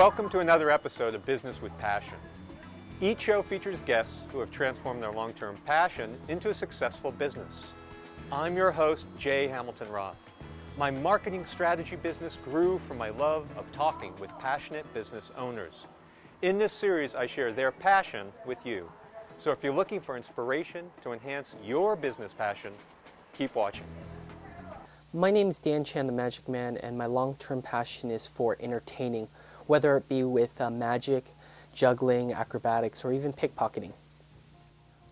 Welcome to another episode of Business with Passion. Each show features guests who have transformed their long-term passion into a successful business. I'm your host, Jay Hamilton Roth. My marketing strategy business grew from my love of talking with passionate business owners. In this series, I share their passion with you. So if you're looking for inspiration to enhance your business passion, keep watching. My name is Dan Chan, the Magic Man, and my long-term passion is for entertaining, whether it be with magic, juggling, acrobatics, or even pickpocketing.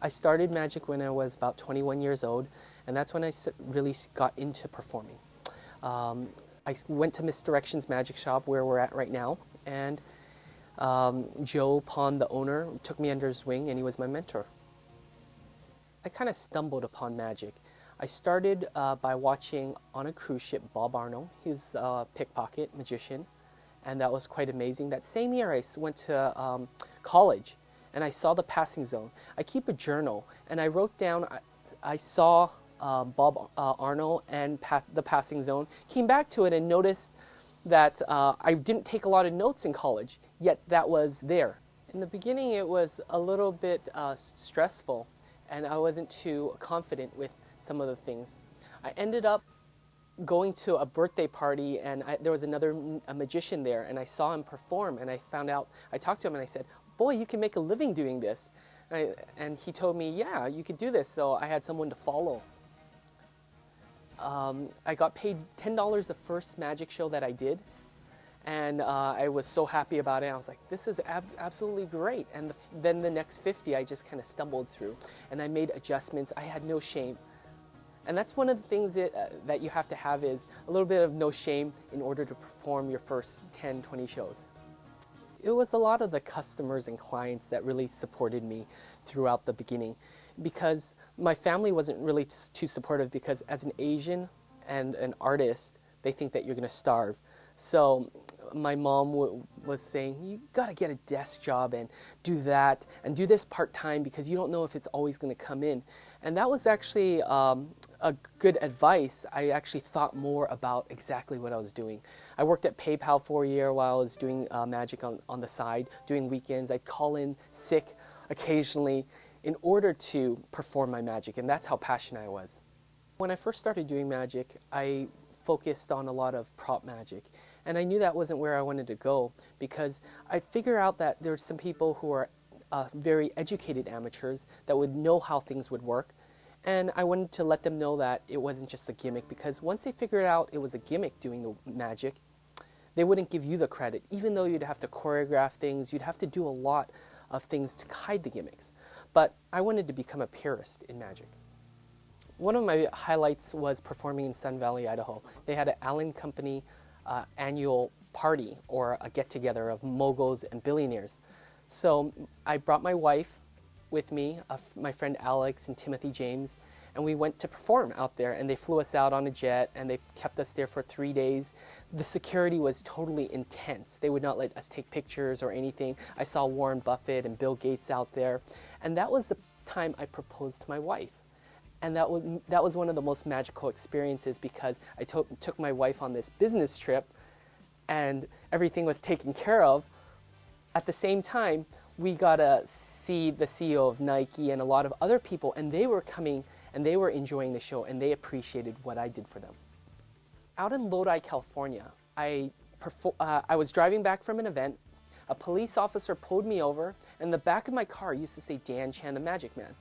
I started magic when I was about 21 years old, and that's when I really got into performing. I went to Misdirection's magic shop where we're at right now, and Joe Pond, the owner, took me under his wing, and he was my mentor. I kind of stumbled upon magic. I started by watching on a cruise ship Bob Arnold. He's a pickpocket magician, and that was quite amazing. That same year I went to college, and I saw the passing zone. I keep a journal, and I wrote down, I saw Bob Arnold and the passing zone, came back to it and noticed that I didn't take a lot of notes in college, yet that was there. In the beginning it was a little bit stressful, and I wasn't too confident with some of the things. I ended up going to a birthday party, and there was a magician there, and I saw him perform, and I talked to him and I said, boy, you can make a living doing this. And he told me, yeah, you could do this, so I had someone to follow. I got paid $10 the first magic show that I did, and I was so happy about it. I was like, this is absolutely great. And then the next 50 I just kind of stumbled through, and I made adjustments. I had no shame. And that's one of the things that you have to have, is a little bit of no shame in order to perform your first 10, 20 shows. It was a lot of the customers and clients that really supported me throughout the beginning, because my family wasn't really too supportive, because as an Asian and an artist, they think that you're going to starve. So my mom was saying, you got to get a desk job and do that and do this part-time, because you don't know if it's always going to come in. And that was actually a good advice. I actually thought more about exactly what I was doing. I worked at PayPal for a year while I was doing magic on the side, doing weekends. I'd call in sick occasionally in order to perform my magic, and that's how passionate I was. When I first started doing magic, I focused on a lot of prop magic, and I knew that wasn't where I wanted to go, because I figured out that there were some people who are very educated amateurs that would know how things would work, and I wanted to let them know that it wasn't just a gimmick, because once they figured out it was a gimmick doing the magic, they wouldn't give you the credit. Even though you'd have to choreograph things, you'd have to do a lot of things to hide the gimmicks. But I wanted to become a purist in magic. One of my highlights was performing in Sun Valley, Idaho. They had an Allen Company annual party, or a get-together of moguls and billionaires. So I brought my wife with me, my friend Alex and Timothy James, and we went to perform out there, and they flew us out on a jet, and they kept us there for 3 days. The security was totally intense. They would not let us take pictures or anything. I saw Warren Buffett and Bill Gates out there, and that was the time I proposed to my wife. And that was one of the most magical experiences, because I took my wife on this business trip, and everything was taken care of. At the same time, we got to see the CEO of Nike and a lot of other people, and they were coming and they were enjoying the show, and they appreciated what I did for them. Out in Lodi, California, I was driving back from an event. A police officer pulled me over, and the back of my car used to say Dan Chan, the Magic Man.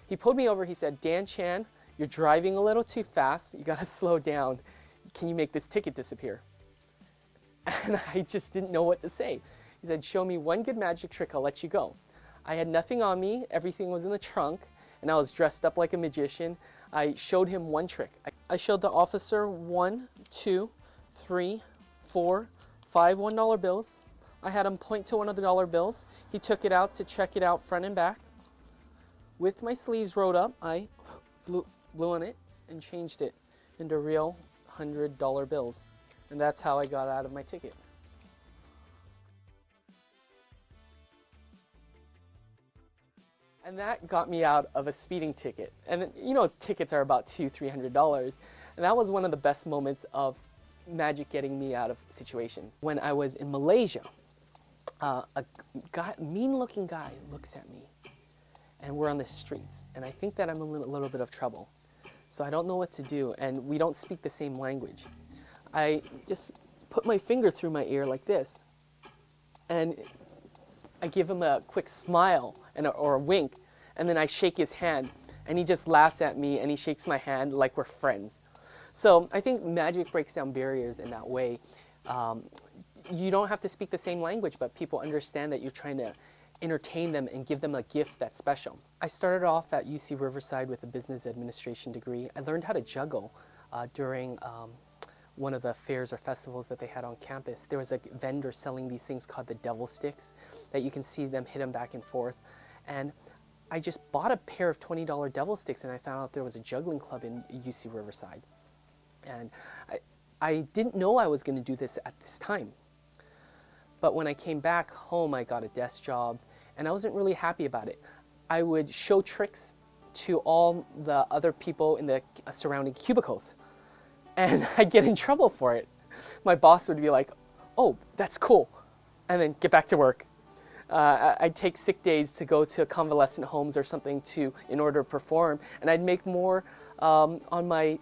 He pulled me over, he said, Dan Chan, you're driving a little too fast, you got to slow down. Can you make this ticket disappear? And I just didn't know what to say. He said, show me one good magic trick, I'll let you go. I had nothing on me, everything was in the trunk, and I was dressed up like a magician. I showed him one trick. I showed the officer 1, 2, 3, 4, 5 $1 bills. I had him point to one of the dollar bills. He took it out to check it out front and back. With my sleeves rolled up, I blew on it and changed it into real $100 bills. And that's how I got out of my ticket. And that got me out of a speeding ticket. And you know, tickets are about $200–300. And that was one of the best moments of magic getting me out of situations. When I was in Malaysia, A guy, mean-looking guy looks at me, and we're on the streets, and I think that I'm in a little bit of trouble. So I don't know what to do, and we don't speak the same language. I just put my finger through my ear like this, and I give him a quick smile or a wink, and then I shake his hand, and he just laughs at me, and he shakes my hand like we're friends. So I think magic breaks down barriers in that way. You don't have to speak the same language, but people understand that you're trying to entertain them and give them a gift that's special. I started off at UC Riverside with a business administration degree. I learned how to juggle during one of the fairs or festivals that they had on campus. There was a vendor selling these things called the devil sticks that you can see them hit them back and forth. And I just bought a pair of $20 devil sticks, and I found out there was a juggling club in UC Riverside. And I didn't know I was going to do this at this time. But when I came back home, I got a desk job, and I wasn't really happy about it. I would show tricks to all the other people in the surrounding cubicles, and I'd get in trouble for it. My boss would be like, "Oh, that's cool," and then get back to work. I'd take sick days to go to convalescent homes or something in order to perform, and I'd make more on my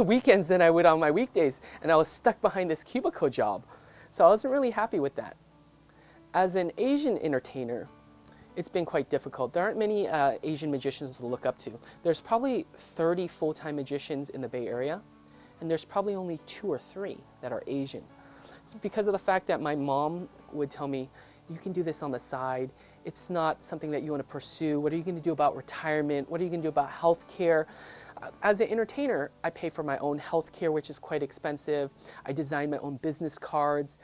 weekends than I would on my weekdays, and I was stuck behind this cubicle job. So I wasn't really happy with that. As an Asian entertainer, it's been quite difficult. There aren't many Asian magicians to look up to. There's probably 30 full-time magicians in the Bay Area, and there's probably only 2 or 3 that are Asian. Because of the fact that my mom would tell me, you can do this on the side. It's not something that you want to pursue. What are you going to do about retirement? What are you going to do about health care? As an entertainer, I pay for my own health care, which is quite expensive. I design my own business cards.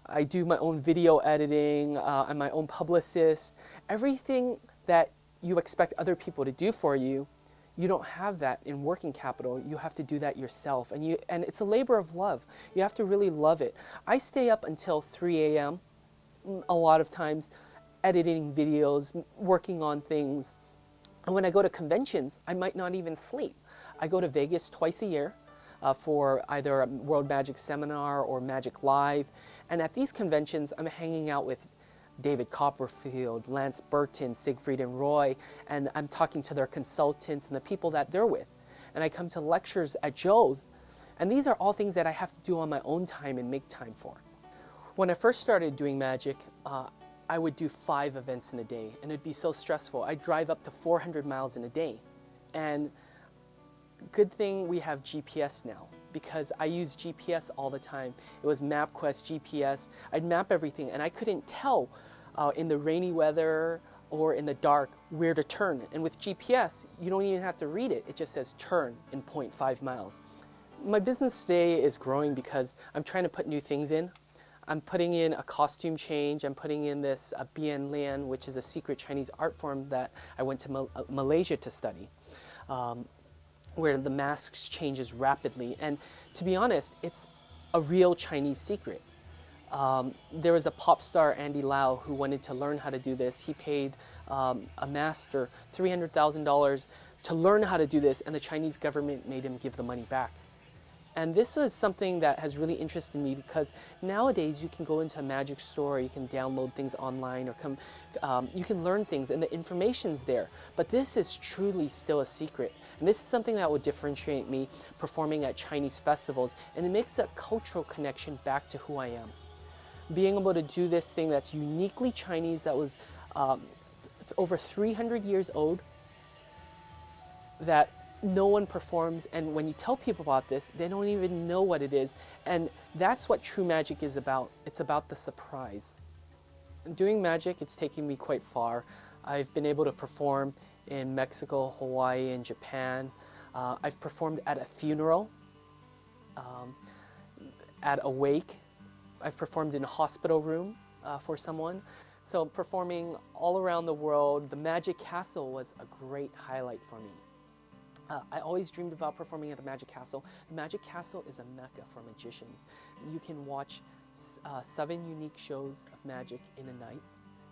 I do my own video editing. I'm my own publicist. Everything that you expect other people to do for you, you don't have that in working capital. You have to do that yourself. And it's a labor of love. You have to really love it. I stay up until 3 a.m. a lot of times, editing videos, working on things. And when I go to conventions, I might not even sleep. I go to Vegas twice a year for either a World Magic Seminar or Magic Live. And at these conventions, I'm hanging out with David Copperfield, Lance Burton, Siegfried and Roy, and I'm talking to their consultants and the people that they're with. And I come to lectures at Joe's, and these are all things that I have to do on my own time and make time for. When I first started doing magic, I would do 5 events in a day, and it'd be so stressful. I'd drive up to 400 miles in a day. And good thing we have GPS now, because I use GPS all the time. It was MapQuest, GPS. I'd map everything, and I couldn't tell in the rainy weather or in the dark where to turn. And with GPS, you don't even have to read it. It just says turn in 0.5 miles. My business today is growing because I'm trying to put new things in. I'm putting in a costume change. I'm putting in this Bien Lian, which is a secret Chinese art form that I went to Malaysia to study, where the masks changes rapidly. And to be honest, it's a real Chinese secret. There was a pop star, Andy Lau, who wanted to learn how to do this. He paid a master $300,000 to learn how to do this, and the Chinese government made him give the money back. And this is something that has really interested me, because nowadays you can go into a magic store, you can download things online, or you can learn things, and the information's there. But this is truly still a secret. And this is something that would differentiate me performing at Chinese festivals, and it makes a cultural connection back to who I am. Being able to do this thing that's uniquely Chinese, that was over 300 years old, that no one performs, and when you tell people about this, they don't even know what it is. And that's what true magic is about. It's about the surprise. Doing magic, it's taking me quite far. I've been able to perform in Mexico, Hawaii, and Japan. I've performed at a funeral, at a wake. I've performed in a hospital room for someone. So performing all around the world, the Magic Castle was a great highlight for me. I always dreamed about performing at the Magic Castle. The Magic Castle is a mecca for magicians. You can watch 7 unique shows of magic in a night,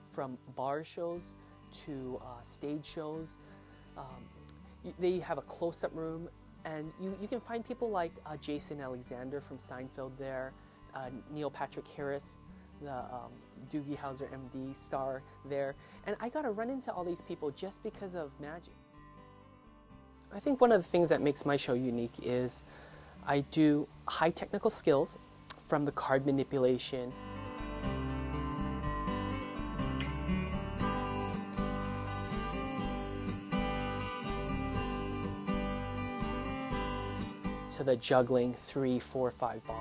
from bar shows to stage shows. They have a close-up room, and you can find people like Jason Alexander from Seinfeld there, Neil Patrick Harris, the Doogie Howser MD star there. And I got to run into all these people just because of magic. I think one of the things that makes my show unique is I do high technical skills, from the card manipulation, to the juggling 3, 4, 5 balls.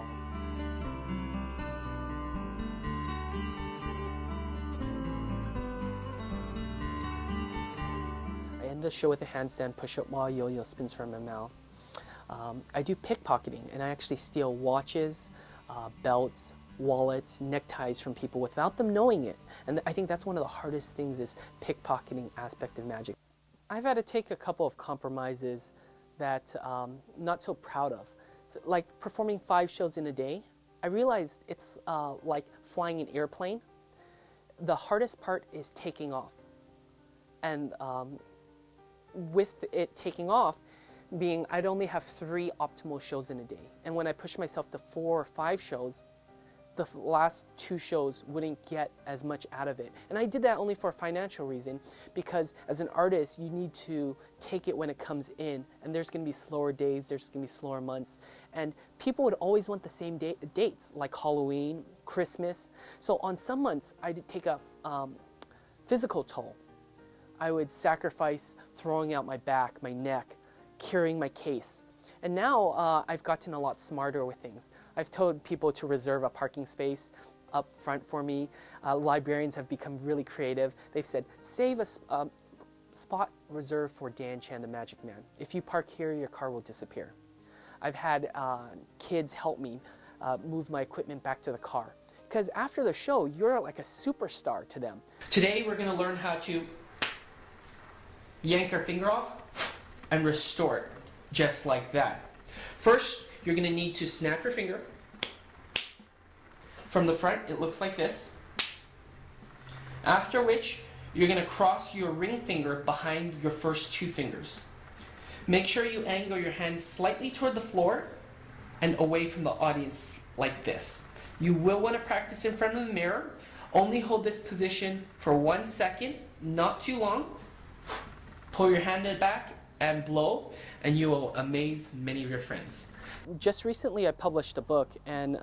I end the show with a handstand push-up while yo-yo spins from my mouth. I do pickpocketing, and I actually steal watches, belts, wallets, neckties from people without them knowing it. And I think that's one of the hardest things, is pickpocketing aspect of magic. I've had to take a couple of compromises that I'm not so proud of. So, like performing 5 shows in a day, I realized it's like flying an airplane. The hardest part is taking off. And with it taking off, being I'd only have 3 optimal shows in a day. And when I push myself to 4 or 5 shows, the last 2 shows wouldn't get as much out of it. And I did that only for a financial reason, because as an artist, you need to take it when it comes in. And there's going to be slower days, there's going to be slower months. And people would always want the same dates, like Halloween, Christmas. So on some months, I'd take a physical toll. I would sacrifice throwing out my back, my neck, carrying my case. And now I've gotten a lot smarter with things. I've told people to reserve a parking space up front for me. Librarians have become really creative. They've said, save a spot reserved for Dan Chan, the Magic Man. If you park here, your car will disappear. I've had kids help me move my equipment back to the car. Because after the show, you're like a superstar to them. Today we're going to learn how to yank our finger off and restore it, just like that. First, you're going to need to snap your finger. From the front, it looks like this. After which, you're going to cross your ring finger behind your first 2 fingers. Make sure you angle your hand slightly toward the floor and away from the audience like this. You will want to practice in front of the mirror. Only hold this position for 1 second, not too long. Pull your hand back and blow, and you will amaze many of your friends. Just recently I published a book, and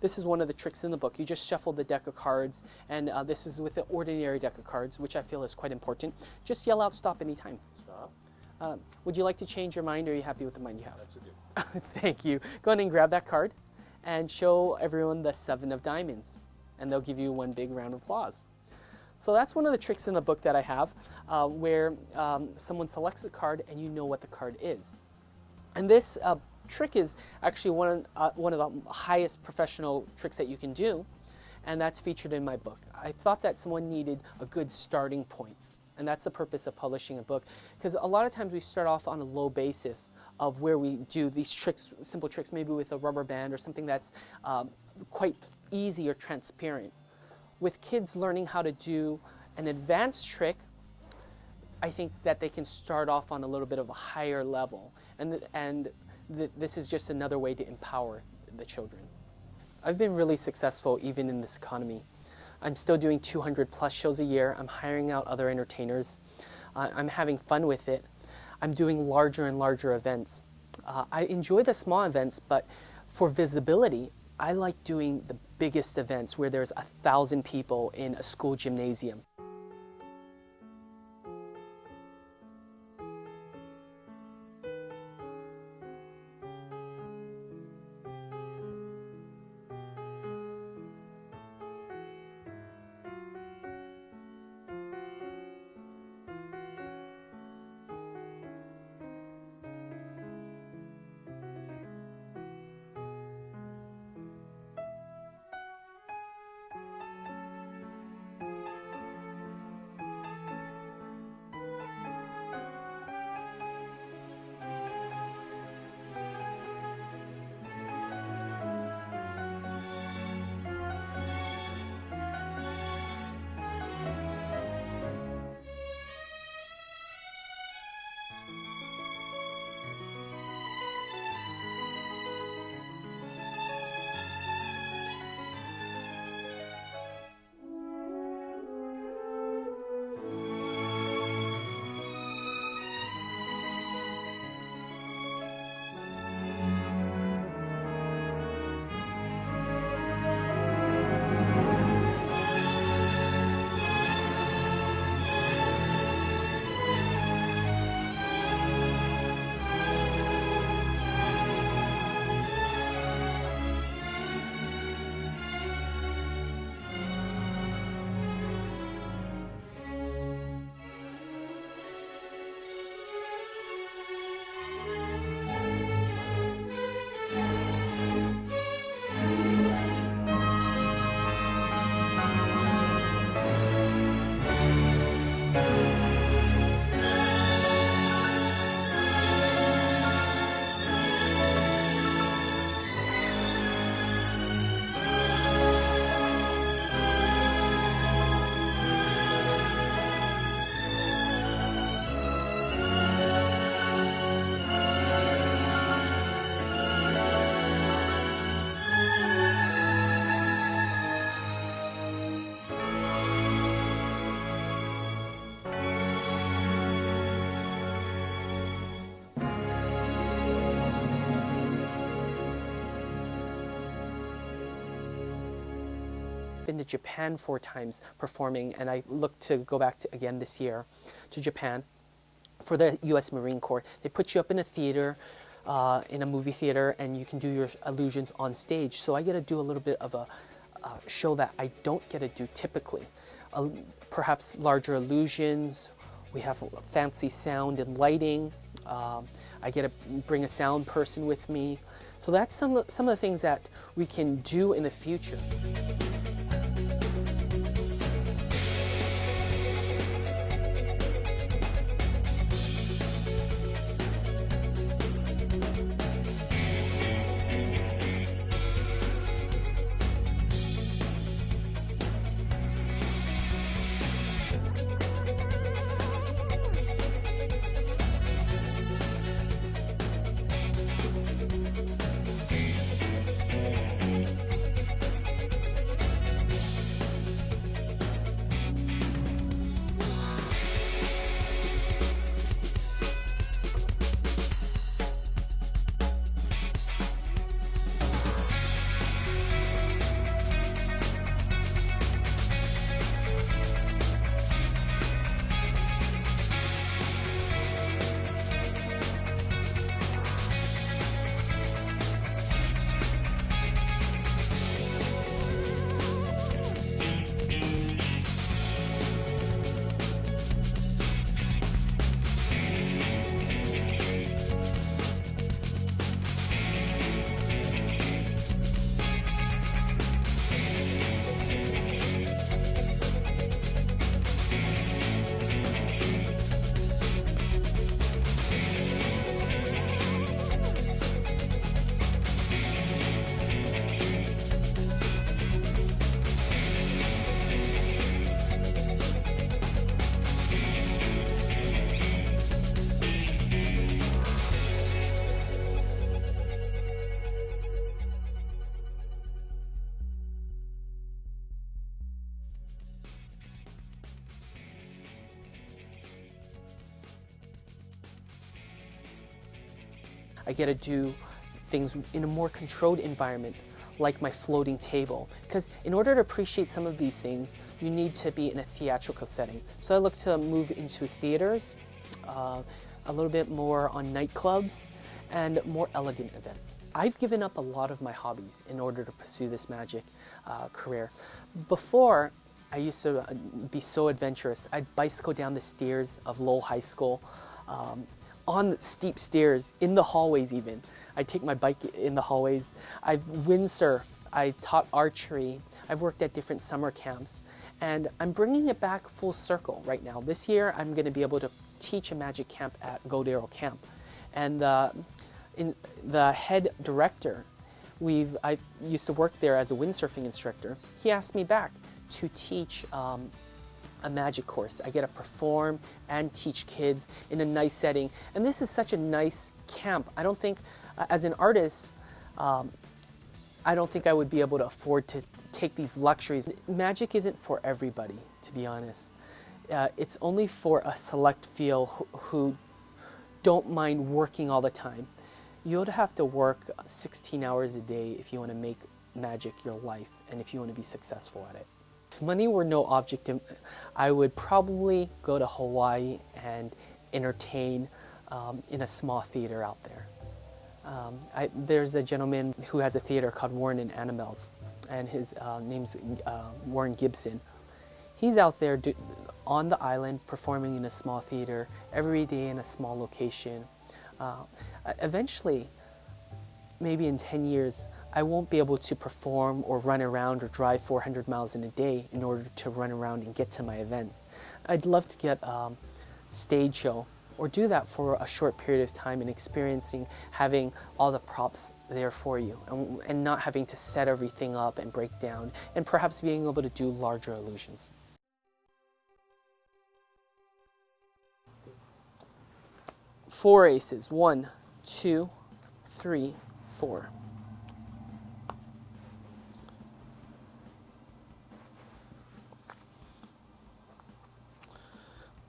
this is one of the tricks in the book. You just shuffle the deck of cards, and this is with the ordinary deck of cards, which I feel is quite important. Just yell out stop anytime. Stop. Would you like to change your mind, or are you happy with the mind you have? That's a good. Thank you. Go ahead and grab that card and show everyone the 7 of diamonds, and they'll give you one big round of applause. So that's one of the tricks in the book that I have, where someone selects a card and you know what the card is. And this trick is actually one of the highest professional tricks that you can do, and that's featured in my book. I thought that someone needed a good starting point, and that's the purpose of publishing a book, because a lot of times we start off on a low basis of where we do these tricks, simple tricks, maybe with a rubber band or something that's quite easy or transparent. With kids learning how to do an advanced trick, I think that they can start off on a little bit of a higher level. And this is just another way to empower the children. I've been really successful even in this economy. I'm still doing 200 plus shows a year. I'm hiring out other entertainers. I'm having fun with it. I'm doing larger and larger events. I enjoy the small events, but for visibility, I like doing the biggest events where there's 1,000 people in a school gymnasium. Been to Japan 4 times performing, and I look to go back to, again this year to Japan for the U.S. Marine Corps. They put you up in a theater, in a movie theater, and you can do your illusions on stage. So I get to do a little bit of a show that I don't get to do typically. Perhaps larger illusions. We have fancy sound and lighting. I get to bring a sound person with me. So that's some of the things that we can do in the future. I get to do things in a more controlled environment, like my floating table. Because in order to appreciate some of these things, you need to be in a theatrical setting. So I look to move into theaters, a little bit more on nightclubs, and more elegant events. I've given up a lot of my hobbies in order to pursue this magic career. Before, I used to be so adventurous. I'd bicycle down the stairs of Lowell High School, on steep stairs, in the hallways even. I'd take my bike in the hallways. I've windsurfed, I taught archery, I've worked at different summer camps, and I'm bringing it back full circle right now. This year, I'm going to be able to teach a magic camp at Godero Camp. And the head director, I used to work there as a windsurfing instructor. He asked me back to teach a magic course. I get to perform and teach kids in a nice setting. And this is such a nice camp. I don't think, as an artist, I don't think I would be able to afford to take these luxuries. Magic isn't for everybody, to be honest. It's only for a select few who don't mind working all the time. You'll have to work 16 hours a day if you want to make magic your life and if you want to be successful at it. If money were no object, I would probably go to Hawaii and entertain in a small theater out there. There's a gentleman who has a theater called Warren and Animals, and his name's Warren Gibson. He's out there on the island performing in a small theater every day in a small location. Eventually, maybe in 10 years, I won't be able to perform or run around or drive 400 miles in a day in order to run around and get to my events. I'd love to get a stage show or do that for a short period of time and experiencing having all the props there for you and not having to set everything up and break down, and perhaps being able to do larger illusions. Four aces. 1, 2, 3, 4.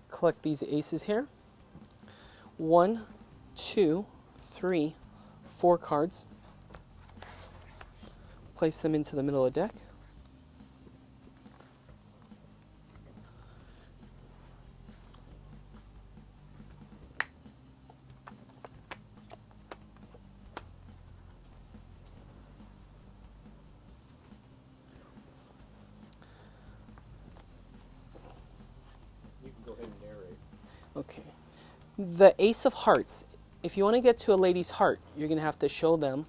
Collect these aces here. 1, 2, 3, 4 cards. Place them into the middle of the deck. Okay. The Ace of Hearts. If you want to get to a lady's heart, you're going to have to show them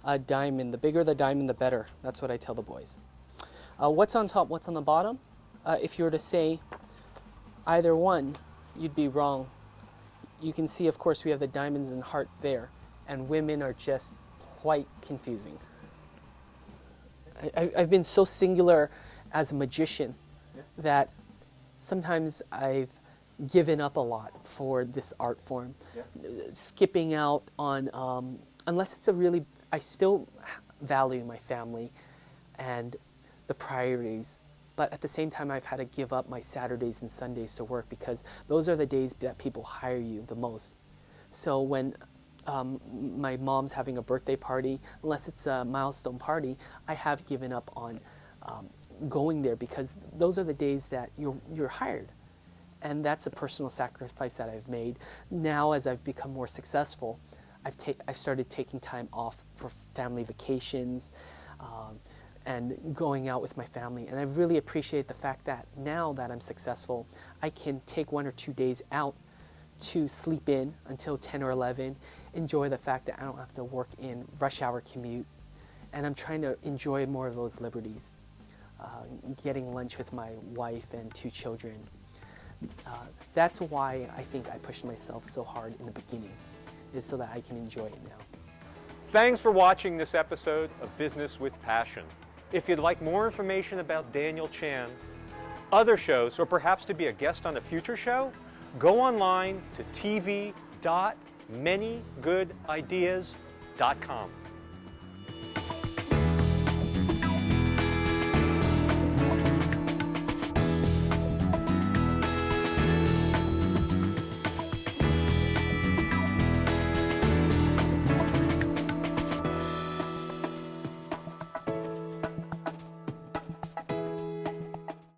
a diamond. The bigger the diamond, the better. That's what I tell the boys. What's on top, what's on the bottom? If you were to say either one, you'd be wrong. You can see, of course, we have the diamonds and heart there, and women are just quite confusing. I've been so singular as a magician that sometimes I've given up a lot for this art form. Skipping out on, unless it's a really, I still value my family and the priorities, but at the same time I've had to give up my Saturdays and Sundays to work because those are the days that people hire you the most. So when my mom's having a birthday party, unless it's a milestone party, I have given up on going there because those are the days that you're hired. And that's a personal sacrifice that I've made. Now, as I've become more successful, I've started taking time off for family vacations and going out with my family. And I really appreciate the fact that now that I'm successful, I can take 1 or 2 days out to sleep in until 10 or 11, enjoy the fact that I don't have to work in rush hour commute. And I'm trying to enjoy more of those liberties. Getting lunch with my wife and 2 children. That's why I think I pushed myself so hard in the beginning, is so that I can enjoy it now. Thanks for watching this episode of Business with Passion. If you'd like more information about Daniel Chan, other shows, or perhaps to be a guest on a future show, go online to tv.manygoodideas.com.